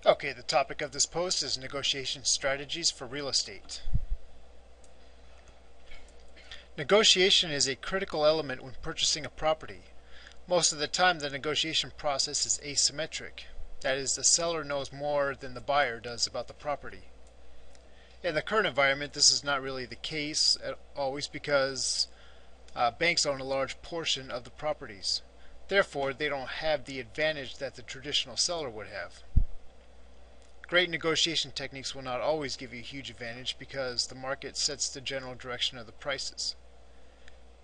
Okay, the topic of this post is negotiation strategies for real estate. Negotiation is a critical element when purchasing a property. Most of the time, the negotiation process is asymmetric. That is, the seller knows more than the buyer does about the property. In the current environment, this is not really the case always because banks own a large portion of the properties. Therefore, they don't have the advantage that the traditional seller would have. Great negotiation techniques will not always give you a huge advantage because the market sets the general direction of the prices.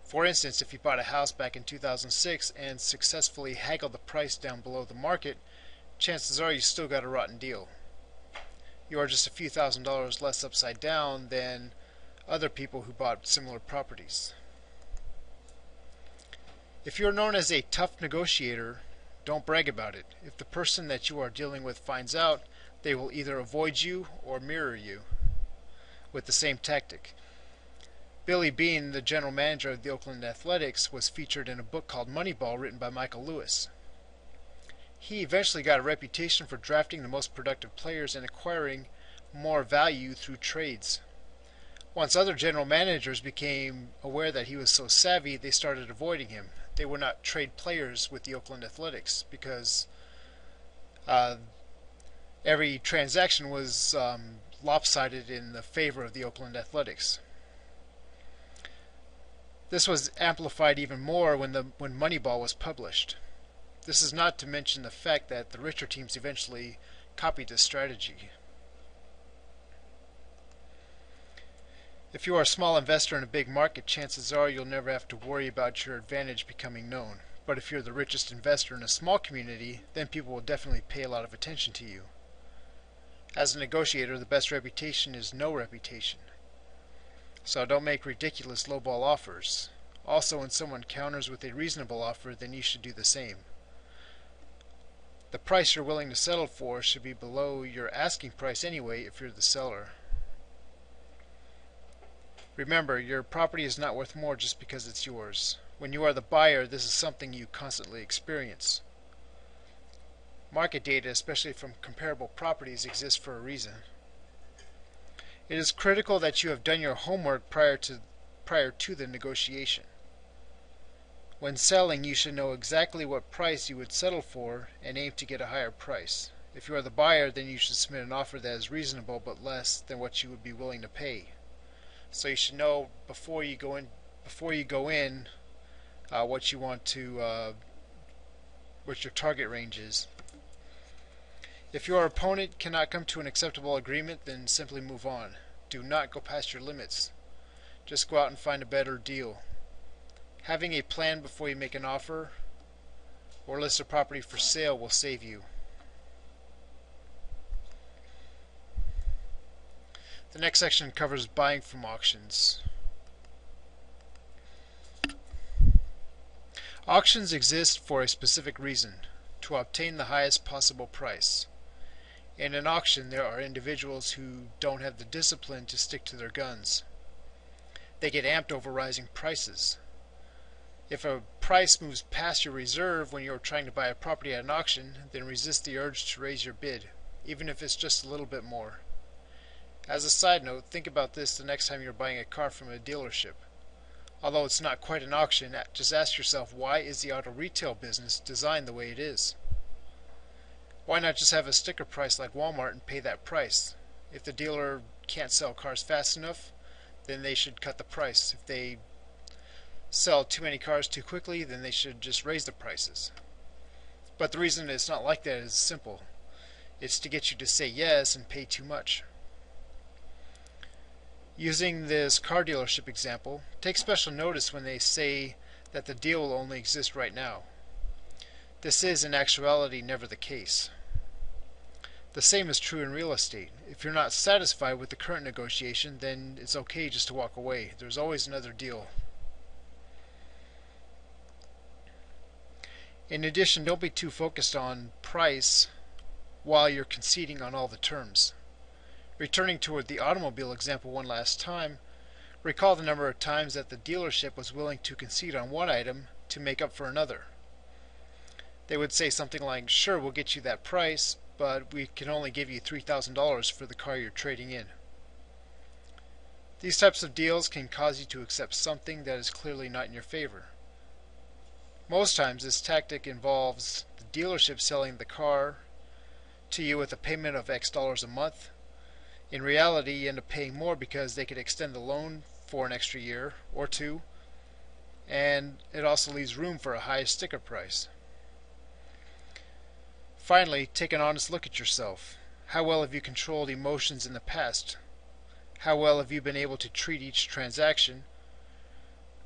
For instance, if you bought a house back in 2006 and successfully haggled the price down below the market, chances are you still got a rotten deal. You are just a few $1,000s less upside down than other people who bought similar properties. If you're known as a tough negotiator, don't brag about it. If the person that you are dealing with finds out, they will either avoid you or mirror you with the same tactic. Billy Beane, the general manager of the Oakland Athletics, was featured in a book called Moneyball written by Michael Lewis. He eventually got a reputation for drafting the most productive players and acquiring more value through trades. Once other general managers became aware that he was so savvy, they started avoiding him. They would not trade players with the Oakland Athletics because every transaction was lopsided in the favor of the Oakland Athletics. This was amplified even more when Moneyball was published. This is not to mention the fact that the richer teams eventually copied this strategy. If you are a small investor in a big market, chances are you'll never have to worry about your advantage becoming known. But if you're the richest investor in a small community, then people will definitely pay a lot of attention to you. As a negotiator, the best reputation is no reputation. So don't make ridiculous lowball offers. Also, when someone counters with a reasonable offer, then you should do the same. The price you're willing to settle for should be below your asking price anyway if you're the seller. Remember, your property is not worth more just because it's yours. When you are the buyer, this is something you constantly experience. Market data, especially from comparable properties, exists for a reason. It is critical that you have done your homework prior to the negotiation. When selling, you should know exactly what price you would settle for and aim to get a higher price. If you are the buyer, then you should submit an offer that is reasonable but less than what you would be willing to pay. So you should know before you go in what you want to what your target range is. If your opponent cannot come to an acceptable agreement, then simply move on. Do not go past your limits. Just go out and find a better deal. Having a plan before you make an offer or list a property for sale will save you. The next section covers buying from auctions. Auctions exist for a specific reason, to obtain the highest possible price. In an auction, there are individuals who don't have the discipline to stick to their guns. They get amped over rising prices. If a price moves past your reserve when you're trying to buy a property at an auction, then resist the urge to raise your bid, even if it's just a little bit more. As a side note, think about this the next time you're buying a car from a dealership. Although it's not quite an auction, just ask yourself, why is the auto retail business designed the way it is? Why not just have a sticker price like Walmart and pay that price? If the dealer can't sell cars fast enough, then they should cut the price. If they sell too many cars too quickly, then they should just raise the prices. But the reason it's not like that is simple. It's to get you to say yes and pay too much. Using this car dealership example, take special notice when they say that the deal will only exist right now. This is in actuality never the case. The same is true in real estate. If you're not satisfied with the current negotiation, then it's okay just to walk away. There's always another deal. In addition, don't be too focused on price while you're conceding on all the terms. Returning toward the automobile example one last time, recall the number of times that the dealership was willing to concede on one item to make up for another. They would say something like, "Sure, we'll get you that price," but we can only give you $3,000 for the car you're trading in. These types of deals can cause you to accept something that is clearly not in your favor. Most times this tactic involves the dealership selling the car to you with a payment of X dollars a month. In reality, you end up paying more because they could extend the loan for an extra year or two, and it also leaves room for a high sticker price. Finally, take an honest look at yourself. How well have you controlled emotions in the past? How well have you been able to treat each transaction?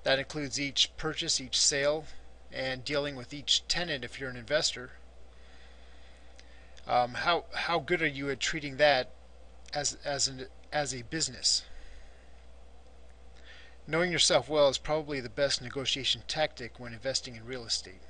That includes each purchase, each sale, and dealing with each tenant if you're an investor. How good are you at treating that as a business? Knowing yourself well is probably the best negotiation tactic when investing in real estate.